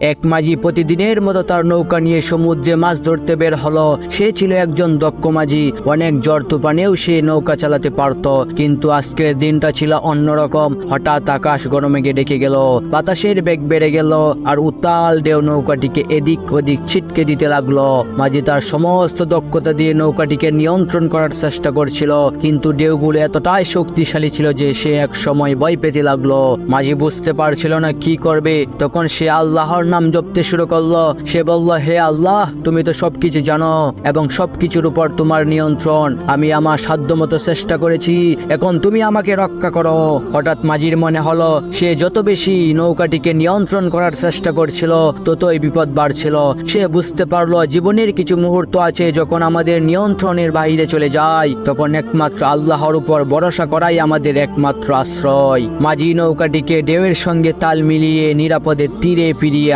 এক মাঝি প্রতিদিনের মতো তার নৌকা নিয়ে সমুদ্রে মাছ ধরতে বের হলো। সে ছিল একজন দক্ষ মাঝি, অনেক ঝড় তুফানেও সে নৌকা চালাতে পারত। কিন্তু আজকের দিনটা ছিল অন্যরকম। হঠাৎ আকাশ গরমে ডেকে গেল, বাতাসের বেগ বেড়ে গেল, আর উত্তাল ঢেউ নৌকাটিকে এদিক ওদিক ছিটকে দিতে লাগলো। মাঝি তার সমস্ত দক্ষতা দিয়ে নৌকাটিকে নিয়ন্ত্রণ করার চেষ্টা করছিল, কিন্তু ঢেউগুলো এতটাই শক্তিশালী ছিল যে সে এক সময় ভয় পেতে লাগলো। মাঝি বুঝতে পারছিল না কি করবে। তখন সে আল্লাহর নাম জপতে শুরু করলো। সে বলল, হে আল্লাহ, তুমি তো সবকিছু জানো এবং সবকিছুর উপর তোমার নিয়ন্ত্রণ। আমি আমার সাধ্যমতো চেষ্টা করেছি, এখন তুমি আমাকে রক্ষা করো। হঠাৎ মাঝির মনে হলো সে যত বেশি নৌকাটিকে নিয়ন্ত্রণ করার চেষ্টা করছিল ততই বিপদ বাড়ছিল। সে বুঝতে পারলো জীবনের কিছু মুহূর্ত আছে যখন আমাদের নিয়ন্ত্রণের বাইরে চলে যায়, তখন একমাত্র আল্লাহর উপর ভরসা করাই আমাদের একমাত্র আশ্রয়। মাঝি নৌকাটিকে ঢেউয়ের সঙ্গে তাল মিলিয়ে নিরাপদে তীরে ফিরিয়ে